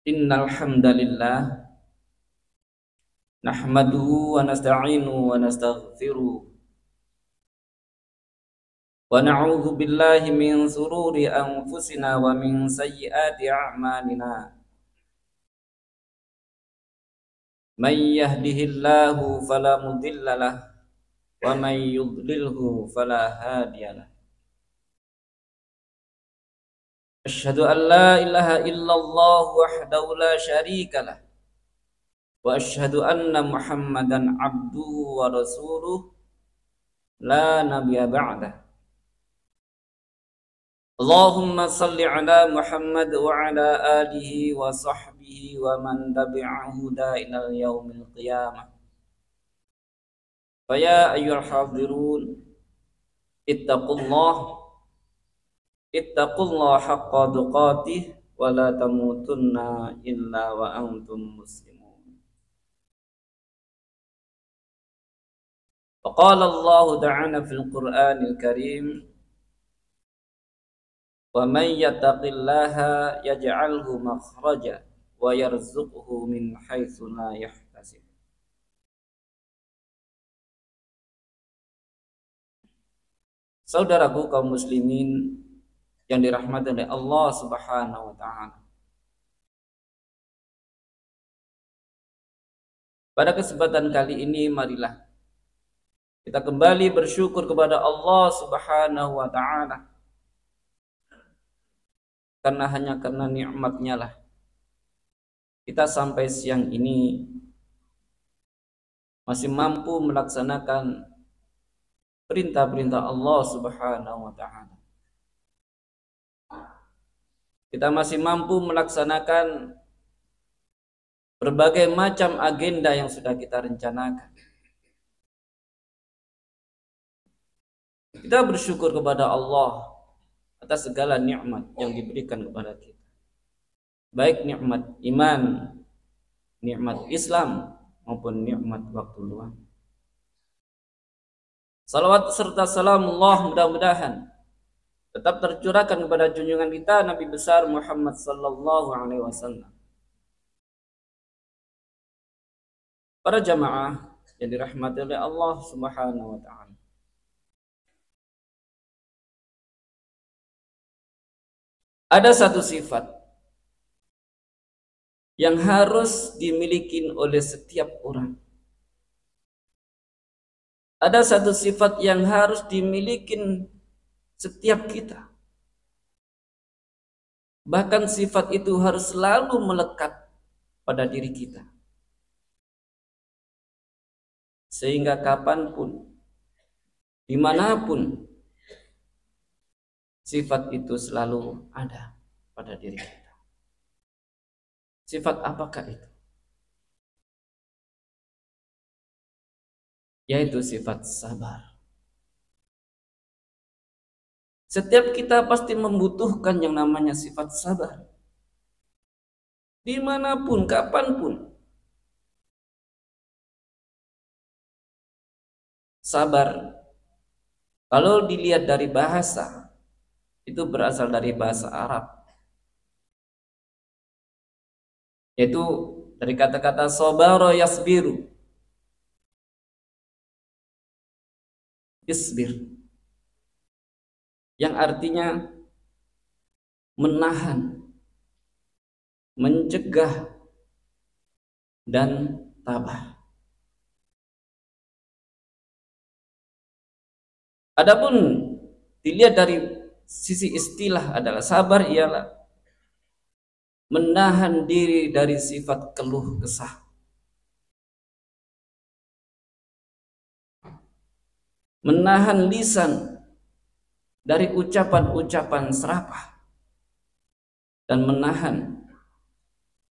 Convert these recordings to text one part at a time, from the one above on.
Innal hamdalillah nahmaduhu wa nasta'inuhu wa nastaghfiruh wa na'udzu billahi min shururi anfusina wa min sayyiati a'malina. Man yahdihillahu fala mudilla lahu wa man yudlilhu fala hadiya lahu. Asyhadu an la ilaha illallah wahdahu la syarika lahu wa asyhadu anna Muhammadan abduhu wa rasuluh la nabiyya ba'dah. Allahumma salli ala Muhammad wa ala alihi wa sahbihi wa man tabi'ahu da ila yaumil qiyamah. Fa ya ayyuhal hadirun ittaqullah haqqa tuqatih wa la tamutunna illa wa antum muslimun. Wa qala Allah ta'ala fil Qur'anil Karim, wa man yattaqillaha yaj'alhu makhraja wa yarzuqhu min haitsu la yahtasib. Saudaraku kaum muslimin yang dirahmati oleh Allah Subhanahu wa taala. Pada kesempatan kali ini marilah kita kembali bersyukur kepada Allah Subhanahu wa taala. Karena hanya karena nikmatnya lah kita sampai siang ini masih mampu melaksanakan perintah-perintah Allah Subhanahu wa taala. Kita masih mampu melaksanakan berbagai macam agenda yang sudah kita rencanakan. Kita bersyukur kepada Allah atas segala nikmat yang diberikan kepada kita, baik nikmat iman, nikmat Islam, maupun nikmat waktu luang. Salawat serta salamullah mudah-mudahan tetap tercurahkan kepada junjungan kita Nabi besar Muhammad sallallahu alaihi wasallam. Para jamaah yang dirahmati oleh Allah Subhanahu wa taala. Ada satu sifat yang harus dimiliki oleh setiap orang. Ada satu sifat yang harus dimiliki setiap kita. Bahkan sifat itu harus selalu melekat pada diri kita. Sehingga kapanpun, dimanapun, sifat itu selalu ada pada diri kita. Sifat apakah itu? Yaitu sifat sabar. Setiap kita pasti membutuhkan yang namanya sifat sabar. Dimanapun, kapanpun. Sabar, kalau dilihat dari bahasa, itu berasal dari bahasa Arab, yaitu dari kata-kata sabara yasbiru, isbir, yang artinya menahan, mencegah, dan tabah. Adapun dilihat dari sisi istilah adalah sabar ialah menahan diri dari sifat keluh kesah, menahan lisan dari ucapan-ucapan serapah, dan menahan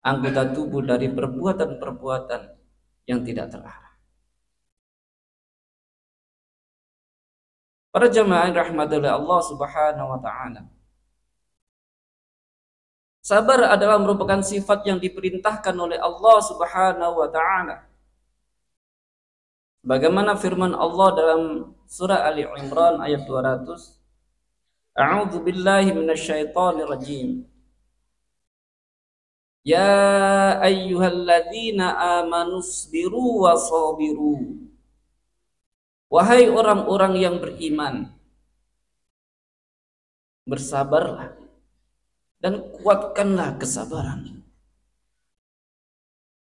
anggota tubuh dari perbuatan-perbuatan yang tidak terarah. Para jamaah yang dirahmati oleh Allah Subhanahu wa taala. Sabar adalah merupakan sifat yang diperintahkan oleh Allah Subhanahu wa taala. Bagaimana firman Allah dalam surah Ali Imran ayat 200, A'udzu billahi minasyaitonir rajim. Ya ayyuhalladzina amanusbiru wasabiru. Wahai orang-orang yang beriman, bersabarlah dan kuatkanlah kesabaran.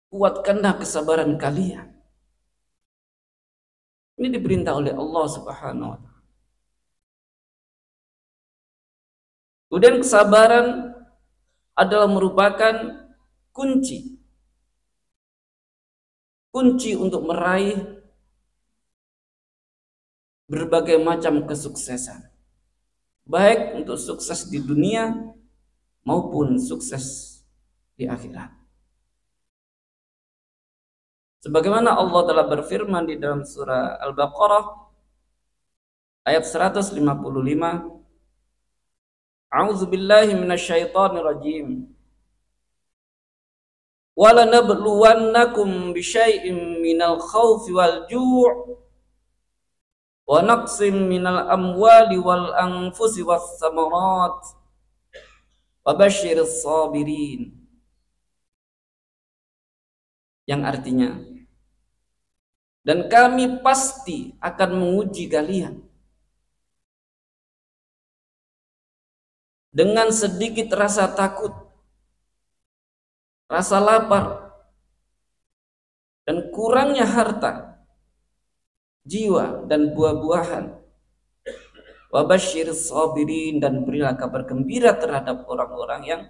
Kuatkanlah kesabaran kalian. Ini diperintah oleh Allah Subhanahu wa taala. Kemudian kesabaran adalah merupakan kunci untuk meraih berbagai macam kesuksesan, baik untuk sukses di dunia maupun sukses di akhirat. Sebagaimana Allah telah berfirman di dalam surah Al-Baqarah ayat 155, A'udzu billahi minasyaitonir rajim. Walanabluwannakum bisyai'im minal khaufi wal ju' wa naqsim minal amwali wal anfusi was samarat wa basyiris sabirin. Yang artinya, dan kami pasti akan menguji kalian dengan sedikit rasa takut, rasa lapar, dan kurangnya harta, jiwa, dan buah-buahan. Wa basyiris sabirin, dan berilah kabar gembira terhadap orang-orang yang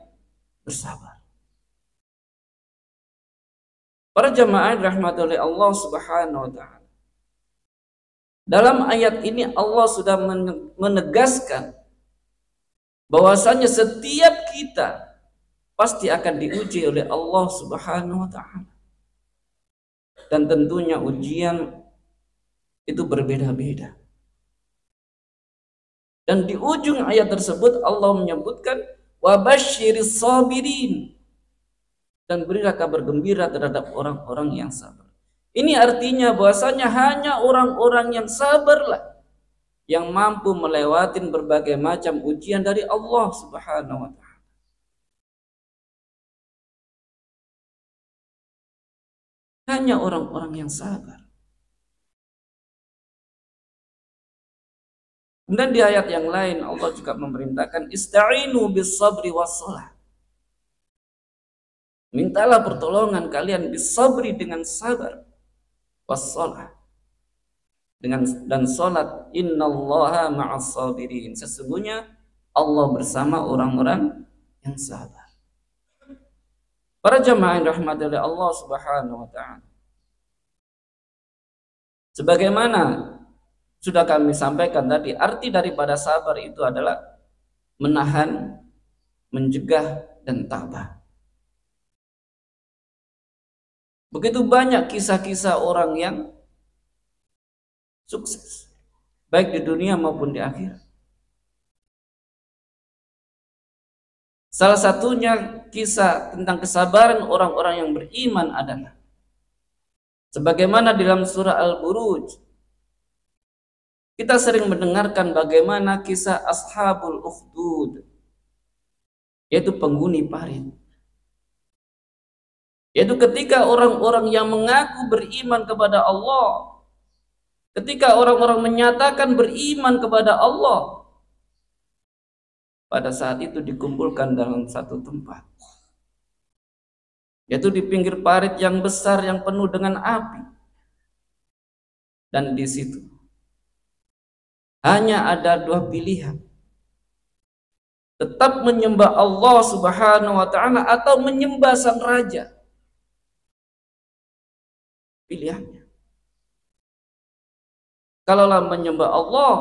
bersabar. Para jamaah dirahmati oleh Allah Subhanahu wa taala. Dalam ayat ini Allah sudah menegaskan bahwasanya setiap kita pasti akan diuji oleh Allah Subhanahu wa taala. Dan tentunya ujian itu berbeda-beda. Dan di ujung ayat tersebut Allah menyebutkan wa basyiris sabirin, dan berilah kabar gembira terhadap orang-orang yang sabar. Ini artinya bahwasanya hanya orang-orang yang sabarlah yang mampu melewati berbagai macam ujian dari Allah Subhanahu wa taala. Hanya orang-orang yang sabar. Kemudian di ayat yang lain Allah juga memerintahkan ista'inu bis sabri was shalah. Mintalah pertolongan kalian bis sabri dengan sabar, was shalah, dan salat. Innallaha ma'as sabirin. Sesungguhnya Allah bersama orang-orang yang sabar. Para jamaah yang dirahmati oleh Allah Subhanahu wa taala. Sebagaimana sudah kami sampaikan tadi, arti daripada sabar itu adalah menahan, mencegah, dan tabah. Begitu banyak kisah-kisah orang yang sukses, baik di dunia maupun di akhirat. Salah satunya kisah tentang kesabaran orang-orang yang beriman adalah sebagaimana dalam surah Al-Buruj kita sering mendengarkan bagaimana kisah Ashabul Ukhdud, yaitu penghuni parit. Yaitu ketika orang-orang yang mengaku beriman kepada Allah, ketika orang-orang menyatakan beriman kepada Allah, pada saat itu dikumpulkan dalam satu tempat, yaitu di pinggir parit yang besar yang penuh dengan api. Dan di situ hanya ada dua pilihan: tetap menyembah Allah Subhanahu wa taala atau menyembah sang raja. Pilihannya. Kalaulah menyembah Allah,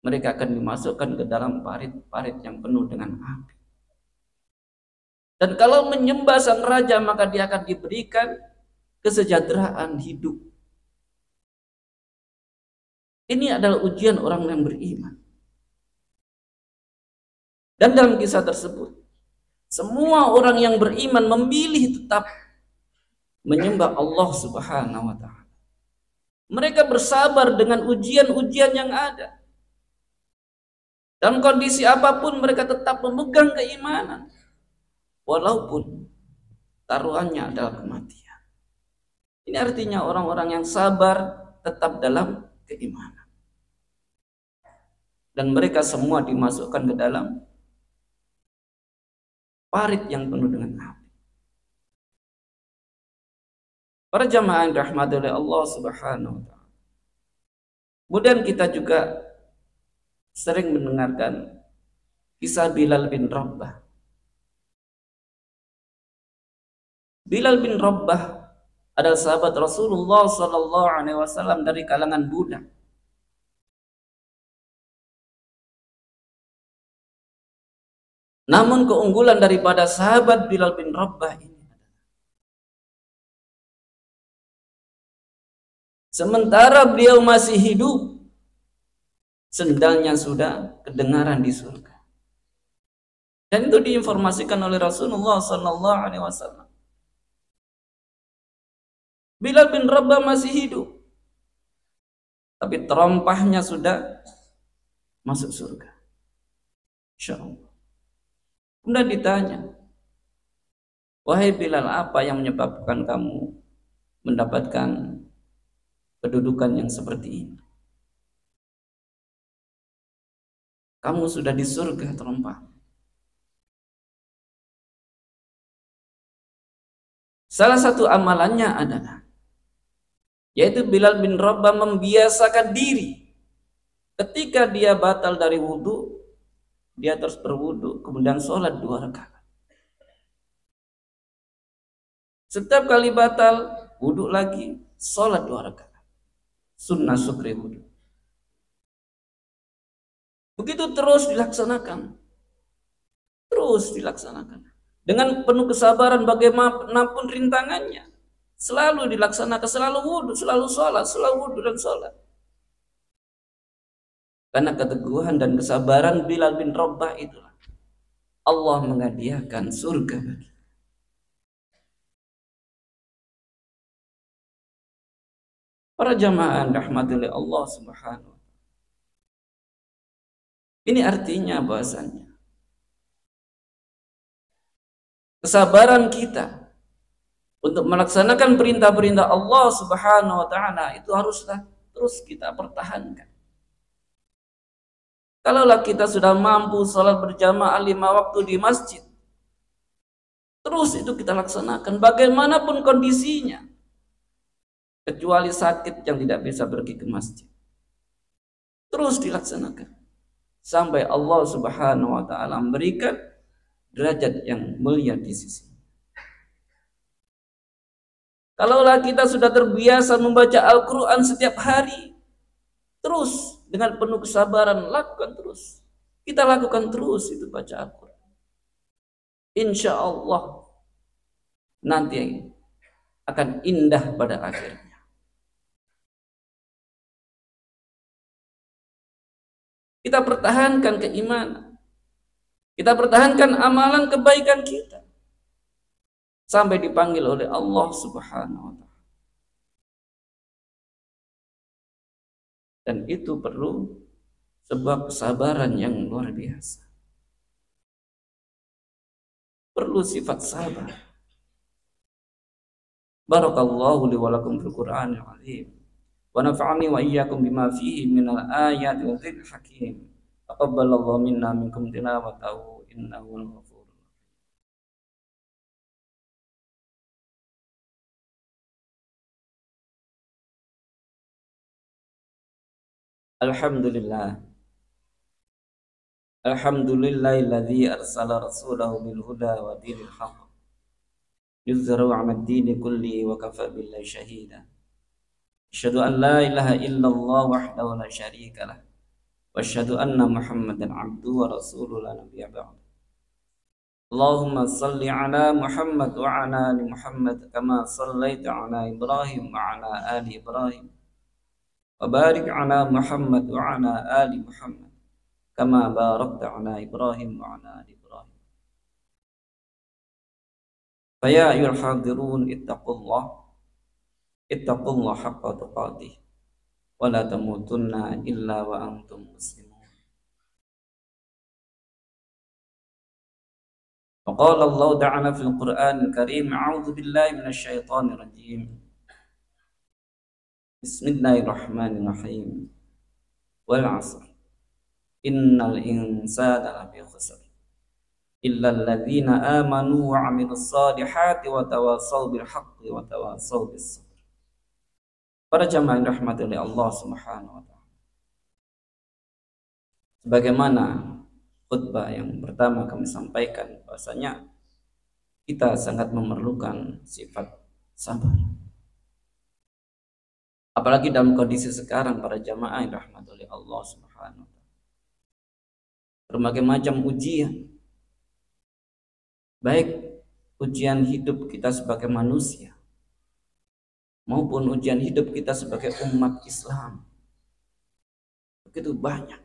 mereka akan dimasukkan ke dalam parit-parit yang penuh dengan api. Dan kalau menyembah sang raja, maka dia akan diberikan kesejahteraan hidup. Ini adalah ujian orang yang beriman. Dan dalam kisah tersebut, semua orang yang beriman memilih tetap menyembah Allah Subhanahu wa taala. Mereka bersabar dengan ujian-ujian yang ada. Dalam kondisi apapun mereka tetap memegang keimanan. walaupun taruhannya adalah kematian. Ini artinya orang-orang yang sabar tetap dalam keimanan. Dan mereka semua dimasukkan ke dalam parit yang penuh dengan api. Para jamaah yang dirahmati oleh Allah Subhanahu wa taala. Kemudian kita juga sering mendengarkan kisah Bilal bin Rabah. Bilal bin Rabah adalah sahabat Rasulullah sallallahu alaihi wasallam dari kalangan budak. Namun keunggulan daripada sahabat Bilal bin Rabah ini, sementara beliau masih hidup, sendalnya sudah kedengaran di surga. Dan itu diinformasikan oleh Rasulullah sallallahu alaihi wasallam. Bilal bin Rabah masih hidup, tapi terompahnya sudah masuk surga. Insyaallah. Kemudian ditanya, wahai Bilal, apa yang menyebabkan kamu mendapatkan kedudukan yang seperti ini? Kamu sudah di surga terompah. Salah satu amalannya adalah, yaitu Bilal bin Rabah membiasakan diri ketika dia batal dari wudhu, dia terus berwudhu, kemudian sholat 2 rakaat. Setiap kali batal, wudhu lagi, sholat 2 rakaat. Sunnah syukri wudhu. Begitu terus dilaksanakan. Terus dilaksanakan. Dengan penuh kesabaran bagaimanapun rintangannya. Selalu dilaksanakan, selalu wudhu, selalu sholat, selalu wudhu dan sholat. Karena keteguhan dan kesabaran Bilal bin Rabah itulah Allah menghadiahkan surga bagi. Para jamaah rahmatullahi Allah Subhanahu. Ini artinya bahasanya kesabaran kita untuk melaksanakan perintah-perintah Allah Subhanahu wa taala itu haruslah terus kita pertahankan. Kalaulah kita sudah mampu sholat berjamaah 5 waktu di masjid, terus itu kita laksanakan bagaimanapun kondisinya, kecuali sakit yang tidak bisa pergi ke masjid. Terus dilaksanakan sampai Allah Subhanahu wa taala memberikan derajat yang mulia di sisi. Kalaulah kita sudah terbiasa membaca Al-Quran setiap hari, terus dengan penuh kesabaran lakukan terus. Kita lakukan terus itu baca Al-Quran. Insya Allah nanti akan indah pada akhirnya. Kita pertahankan keimanan. Kita pertahankan amalan kebaikan kita sampai dipanggil oleh Allah Subhanahu wa taala. Dan itu perlu sebuah kesabaran yang luar biasa. Perlu sifat sabar. Barakallahu li wa lakum fil Qur'anil azim. Wa nafa'ani wa iyyakum bima fihi minal ayati wa dzikril hakim. Taqabbalallahu minna minkum tilawatahu innahu al-ghafur. Alhamdulillah. Alhamdulillahilladzi arsala rasulahu bil huda wa dinil haqq. Yuzharu 'ala ad-dini kulli wa kafa billahi shahida. Asyhadu an la ilaha illallah wahdahu la syarika lah. Wa asyhadu anna Muhammadan 'abduhu wa rasuluhu la nabiyya ba'd. Allahumma salli 'ala Muhammad wa 'ala ali Muhammad kama shallaita 'ala Ibrahim wa 'ala ali Ibrahim. وبارك على محمد وعلى آل محمد كما باركت على إبراهيم وعلى آل إبراهيم. فيا أيها الحاضرون اتقوا الله حق تقاته ولا تموتن إلا وأنتم مسلمون. وقال الله تعالى في القرآن الكريم أعوذ بالله من الشيطان الرجيم بسم الله الرحمن الرحيم والعصر إن الإنسان لفي خسر إلا الذين آمنوا وعملوا الصالحات وتواصوا بالحق وتواصوا بالصبر. Para jamaah yang dirahmati oleh Allah Subhanahu wa taala. Sebagaimana khutbah yang pertama kami sampaikan, bahwasanya kita sangat memerlukan sifat sabar. Apalagi dalam kondisi sekarang para jamaah yang dirahmati oleh Allah Subhanahu wa taala. Berbagai macam ujian, baik ujian hidup kita sebagai manusia maupun ujian hidup kita sebagai umat Islam, begitu banyak.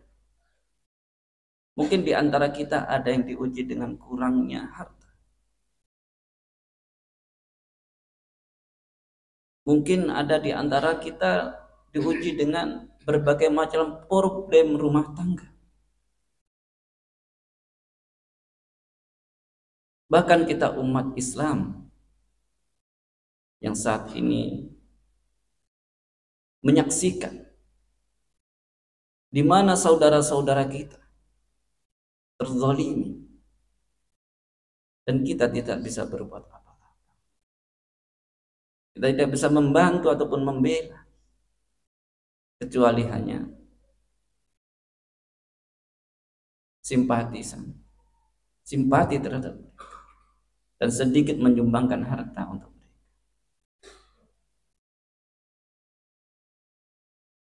Mungkin di antara kita ada yang diuji dengan kurangnya harta, mungkin ada di antara kita diuji dengan berbagai macam problem rumah tangga. Bahkan kita umat Islam yang saat ini menyaksikan di mana saudara-saudara kita terzalimi dan kita tidak bisa berbuat apa-apa. Kita tidak bisa membantu ataupun membela, kecuali hanya simpati terhadap mereka dan sedikit menyumbangkan harta untuk mereka.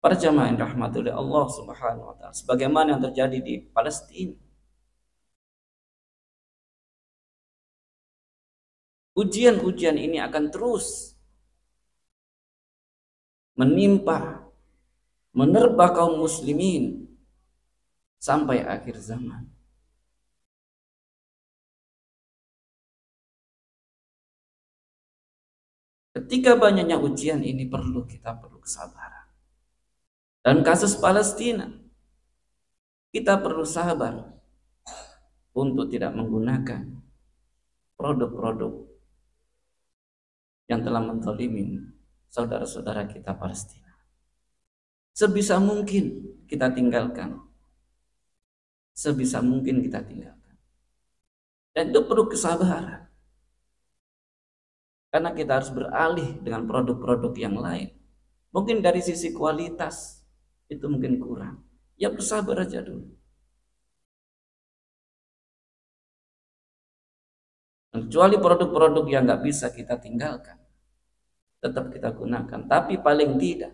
Para jamaah yang dirahmati oleh Allah Subhanahu wa taala, sebagaimana yang terjadi di Palestina. Ujian-ujian ini akan terus menimpa, menerpa kaum muslimin sampai akhir zaman. Ketika banyaknya ujian ini perlu kesabaran. Dan kasus Palestina, kita perlu sabar untuk tidak menggunakan produk-produk yang telah menzalimi saudara-saudara kita Palestina. Sebisa mungkin kita tinggalkan. Sebisa mungkin kita tinggalkan. Dan itu perlu kesabaran. Karena kita harus beralih dengan produk-produk yang lain. Mungkin dari sisi kualitas itu mungkin kurang. Ya bersabar aja dulu. Kecuali produk-produk yang nggak bisa kita tinggalkan, tetap kita gunakan. Tapi paling tidak,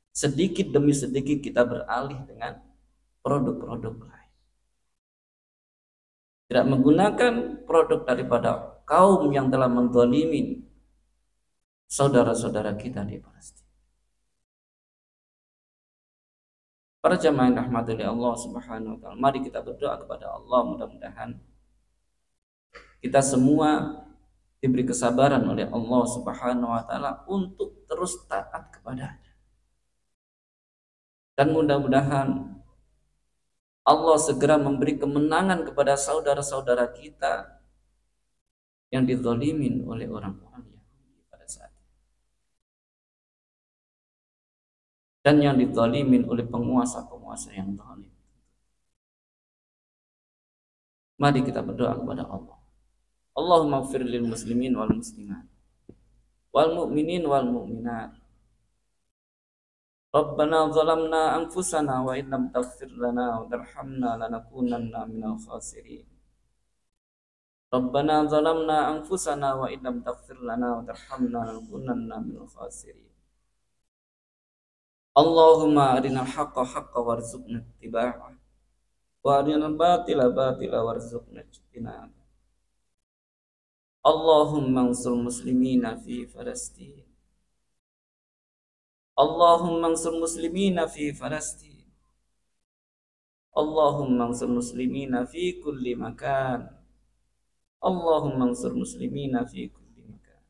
sedikit demi sedikit kita beralih dengan produk-produk lain. Tidak menggunakan produk daripada kaum yang telah menzalimi saudara-saudara kita di Palestina. Para jamaah yang dirahmati oleh Allah Subhanahu wa taala, mari kita berdoa kepada Allah, mudah-mudahan kita semua diberi kesabaran oleh Allah Subhanahu wa taala untuk terus taat kepadanya. Dan mudah-mudahan Allah segera memberi kemenangan kepada saudara-saudara kita yang dizalimin oleh orang-orang Yahudi pada saat itu. Dan yang dizalimin oleh penguasa-penguasa yang zalim. Mari kita berdoa kepada Allah. Allahumma ighfir lil muslimin wal muslimat wal mu'minin wal mu'minat. Rabbana zalamna anfusana wa illam taghfir lana wa tarhamna lanakunanna minal khasirin. Rabbana zalamna anfusana wa illam taghfir lana wa tarhamna lanakunanna minal khasirin. Allahumma arinal haqqa haqqa warzuqna ittiba'ah wa arinal batila batila warzuqna ijtinabah. Allahumma ansur muslimina fi Palestin. Allahumma ansur muslimina fi Palestin. Allahumma ansur muslimina fi kulli makan. Allahumma ansur muslimina fi kulli makan.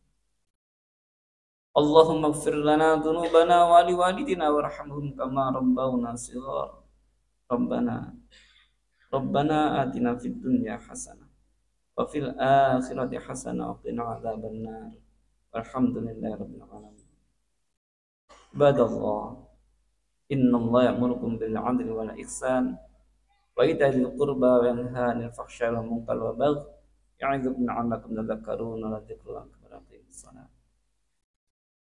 Allahumma ighfir lana dhunubana wa liwalidina warhamhum kama rabbawna shighar. Rabbana atina fid dunya hasanah وفي الآخرة حسنة وقنا عذاب النار والحمد لله رب العالمين. عباد الله إن الله يأمركم بالعدل والإحسان وإيتاء ذي القربى وينهى عن الفحشاء والمنكر والبغي يعظكم لعلكم تذكرون ولذكر الله أكبر. أقيموا الصلاة.